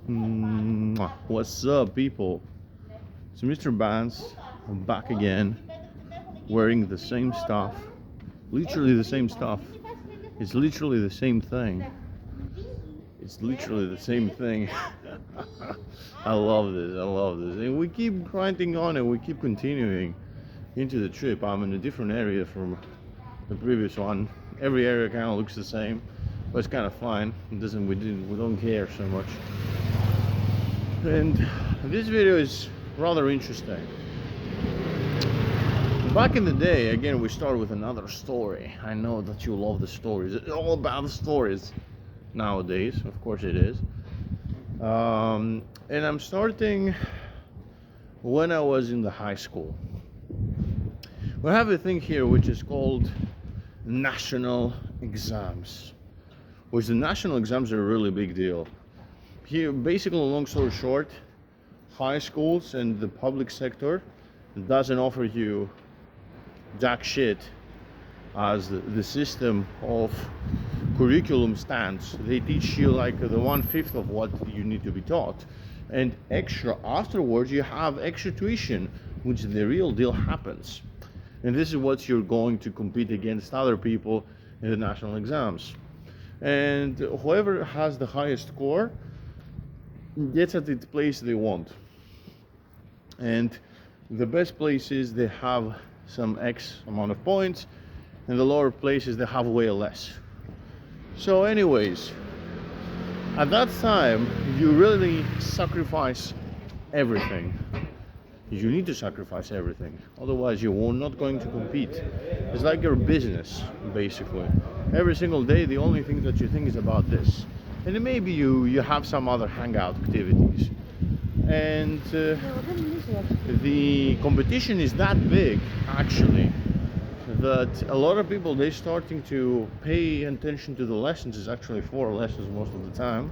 What's up, people? It's Mr. Bands. I'm back again, wearing the same stuff. Literally the same stuff. It's literally the same thing. It's literally the same thing. I love this. I love this. And we keep grinding on and we keep continuing into the trip. I'm in a different area from the previous one. Every area kind of looks the same, but it's kind of fine. It doesn't. We don't care so much. And this video is rather interesting. Back in the day, again, we start with another story. I know that you love the stories. It's all about the stories nowadays. Of course it is. And I'm starting when I was in the high school. We have a thing here which is called national exams, which the national exams are a really big deal. Here, basically, long story short, high schools and the public sector doesn't offer you jack shit as the system of curriculum stands. They teach you like the 1/5 of what you need to be taught, and extra afterwards you have extra tuition, which the real deal happens. And this is what you're going to compete against other people in the national exams. And whoever has the highest score gets at the place they want. And the best places, they have some X amount of points, and the lower places, they have way less. So anyways, at that time, you really sacrifice everything. You need to sacrifice everything, otherwise you are not going to compete. It's like your business, basically. Every single day, the only thing that you think is about this. And then maybe you have some other hangout activities. And the competition is that big, actually, that a lot of people, they're starting to pay attention to the lessons. It's actually 4 lessons most of the time,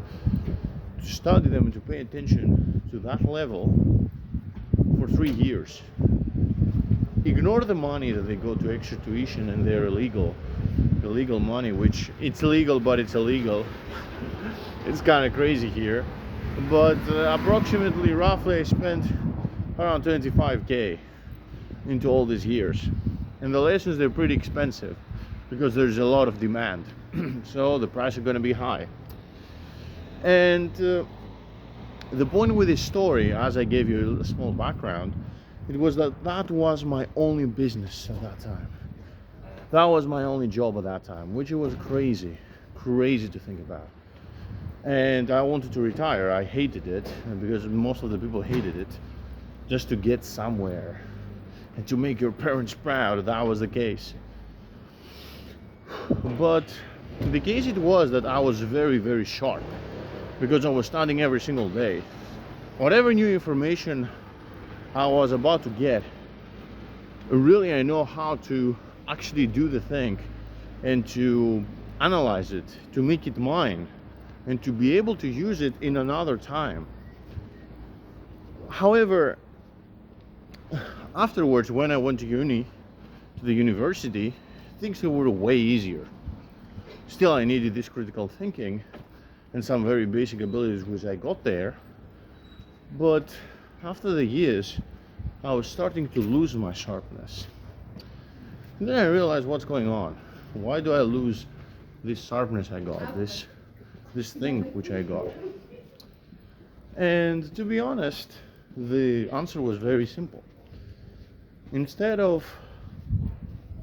to study them and to pay attention to that level for 3 years. Ignore the money that they go to extra tuition and they're illegal money, which it's legal but it's illegal. It's kind of crazy here, but approximately, roughly, I spent around 25k into all these years. And the lessons, they're pretty expensive because there's a lot of demand. So the price is going to be high. And the point with this story, as I gave you a small background, it was that was my only business at that time. That was my only job at that time, which was crazy to think about. And I wanted to retire. I hated it, because most of the people hated it, just to get somewhere and to make your parents proud. That was the case. But the case it was that I was very sharp, because I was studying every single day. Whatever new information I was about to get, really, I know how to actually do the thing and to analyze it, to make it mine, and to be able to use it in another time. However, afterwards, when I went to the university, things were way easier. Still, I needed this critical thinking and some very basic abilities which I got there. But after the years, I was starting to lose my sharpness. And then I realized what's going on. Why do I lose this sharpness I got, this thing which I got? And to be honest, the answer was very simple. Instead of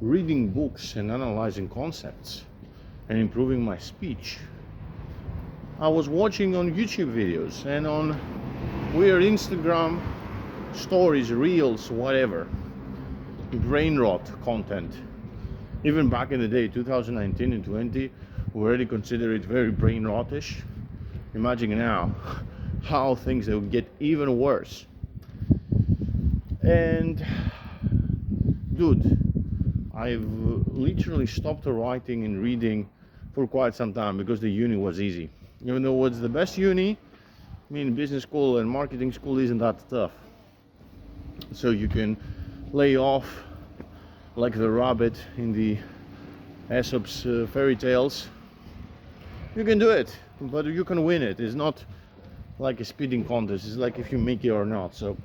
reading books and analyzing concepts and improving my speech, I was watching on YouTube videos and on weird Instagram stories, reels, whatever, Brainrot content. Even back in the day, 2019 and 20, we already consider it very brain rotish. Imagine now how things will get even worse. And dude, I've literally stopped writing and reading for quite some time because the uni was easy. Even though it's the best uni, I mean, business school and marketing school isn't that tough. So you can lay off like the rabbit in the Aesop's fairy tales. You can do it, but you can win it. It's not like a speeding contest. It's like if you make it or not. So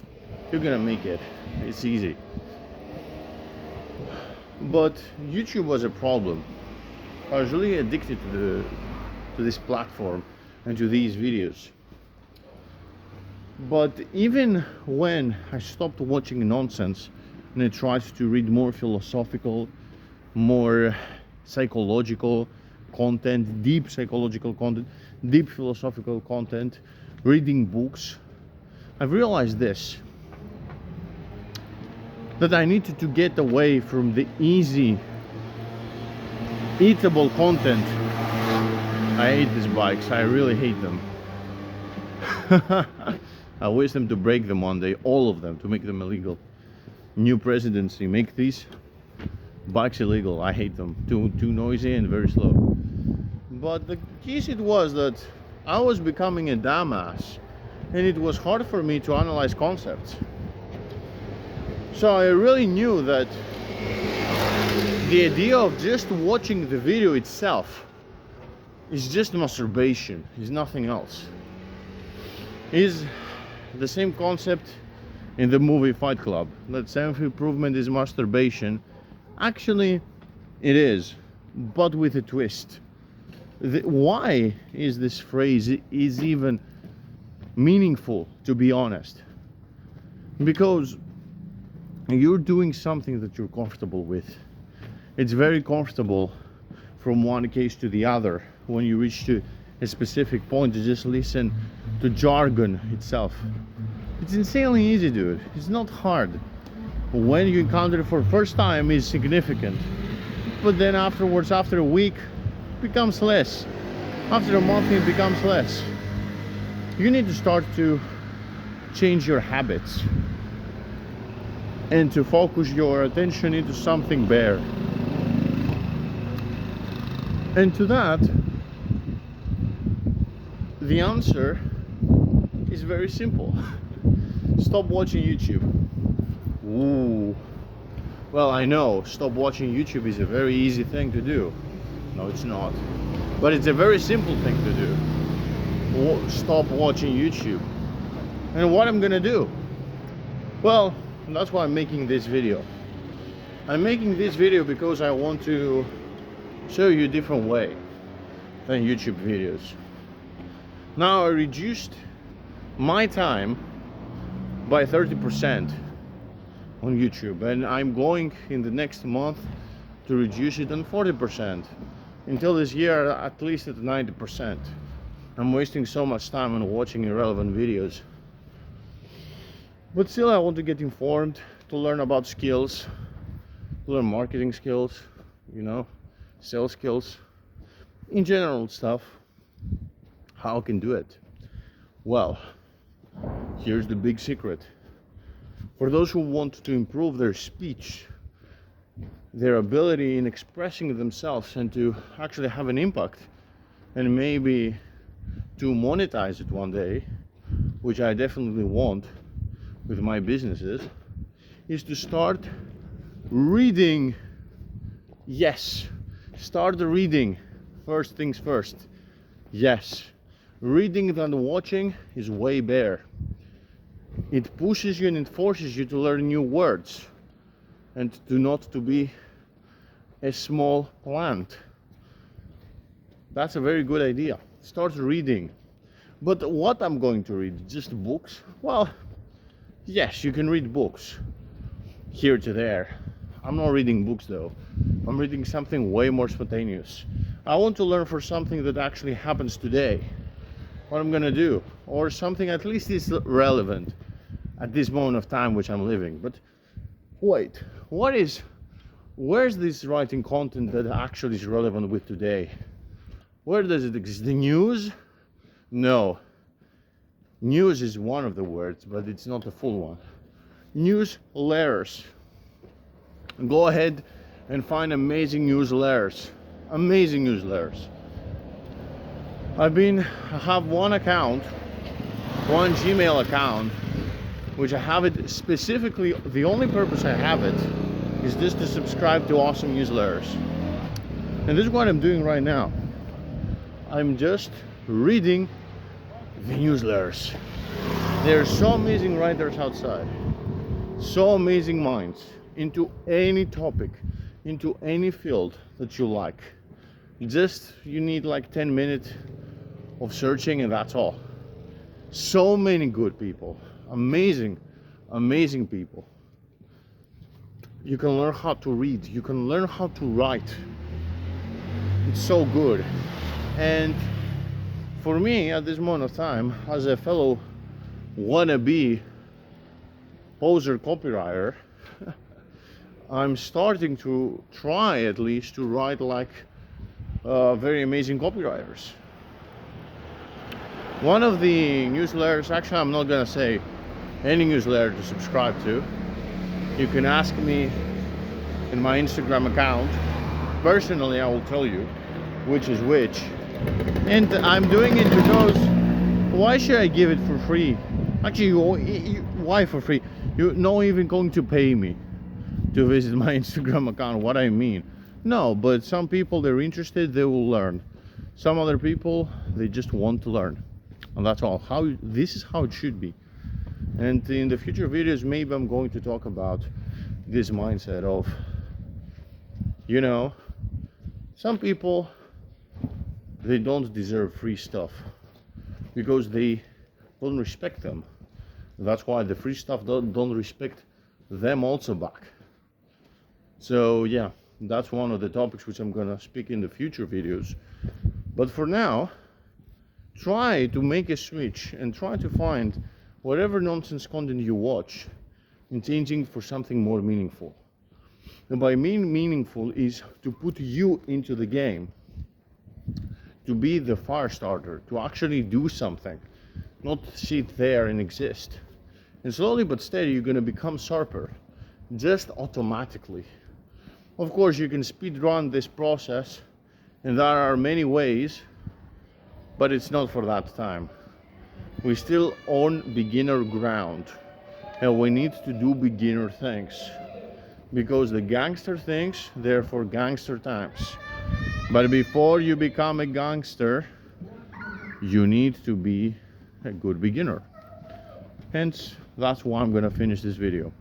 you're gonna make it. It's easy. But YouTube was a problem. I was really addicted to this platform and to these videos. But even when I stopped watching nonsense and I tried to read more philosophical, more psychological content, deep psychological content, deep philosophical content, reading books, I've realized this, that I needed to get away from the easy, eatable content. I hate these bikes, I really hate them. I wish them to break them one day, all of them, to make them illegal. New presidency, make these bikes illegal. I hate them, too noisy and very slow. But the case it was that I was becoming a dumbass and it was hard for me to analyze concepts. So I really knew that the idea of just watching the video itself is just masturbation, is nothing else. Is the same concept in the movie Fight Club, that self-improvement is masturbation. Actually, it is, but with a twist. Why is this phrase is even meaningful, to be honest? Because you're doing something that you're comfortable with. It's very comfortable from one case to the other. When you reach to a specific point, to just listen to jargon itself. It's insanely easy, dude. It's not hard. When you encounter it for the first time, it's significant. But then afterwards, after a week, it becomes less. After a month, it becomes less. You need to start to change your habits and to focus your attention into something bare. And to that, the answer is very simple. Stop watching YouTube. Ooh. Well, I know, stop watching YouTube is a very easy thing to do. No, it's not. But it's a very simple thing to do. Stop watching YouTube. And what I'm gonna do? Well, that's why I'm making this video. I'm making this video because I want to show you a different way than YouTube videos. Now I reduced my time by 30% on YouTube, and I'm going in the next month to reduce it on 40%. Until this year, at least at 90%. I'm wasting so much time on watching irrelevant videos. But still, I want to get informed, to learn about skills, to learn marketing skills, you know, sales skills, in general stuff. How I can do it? Well, here's the big secret. For those who want to improve their speech, their ability in expressing themselves, and to actually have an impact, and maybe to monetize it one day, which I definitely want with my businesses, is to start reading. Yes, start reading. First things first. Yes, reading than watching is way better. It pushes you and it forces you to learn new words and to not to be a small plant. That's a very good idea. Start reading. But what I'm going to read? Just books? Well, yes, you can read books here to there. I'm not reading books though. I'm reading something way more spontaneous. I want to learn for something that actually happens today. What I'm gonna do, or something at least is relevant at this moment of time which I'm living. But wait, where's this writing content that actually is relevant with today? Where does it exist? The news? No. News is one of the words, but it's not the full one. Newsletters. Go ahead and find amazing newsletters. Amazing newsletters. I have one account, one Gmail account, which I have it specifically, the only purpose I have it is just to subscribe to awesome newsletters. And this is what I'm doing right now. I'm just reading the newsletters. There are so amazing writers outside, so amazing minds into any topic, into any field that you like. Just you need like 10 minutes of searching and that's all. So many good people, amazing people. You can learn how to read, you can learn how to write. It's so good. And for me at this moment of time, as a fellow wannabe poser copywriter, I'm starting to try at least to write like very amazing copywriters. One of the newsletters, actually I'm not gonna say any newsletter to subscribe to. You can ask me in my Instagram account. Personally, I will tell you which is which. And I'm doing it because why should I give it for free? Actually, why for free? You're not even going to pay me to visit my Instagram account. What I mean? No, but some people, they're interested, they will learn. Some other people, they just want to learn. And that's all. This is how it should be. And in the future videos, maybe I'm going to talk about this mindset of, you know, some people, they don't deserve free stuff because they don't respect them. That's why the free stuff don't respect them also back. So yeah, that's one of the topics which I'm gonna speak in the future videos. But for now, try to make a switch and try to find whatever nonsense content you watch and changing it for something more meaningful. And by meaningful is to put you into the game, to be the fire starter, to actually do something, not sit there and exist. And slowly but steady you're going to become sharper, just automatically. Of course you can speed run this process, and there are many ways, but it's not for that time. We're still on beginner ground, and we need to do beginner things, because the gangster things, they're for gangster times. But before you become a gangster, you need to be a good beginner. Hence, that's why I'm gonna finish this video.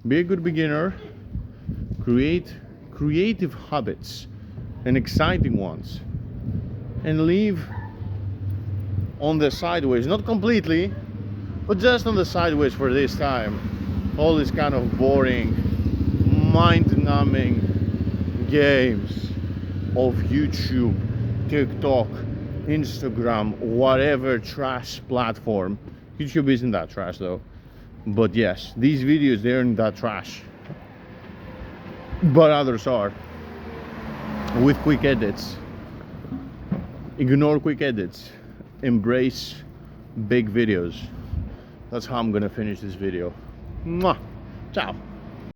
Be a good beginner, create creative habits and exciting ones, and leave on the sideways, not completely, but just on the sideways for this time, all this kind of boring, mind-numbing games of YouTube, TikTok, Instagram, whatever trash platform. YouTube isn't that trash though, but yes, these videos, they're in that trash, but others are, with quick edits. Ignore quick edits, embrace big videos. That's how I'm gonna finish this video. Mwah. Ciao.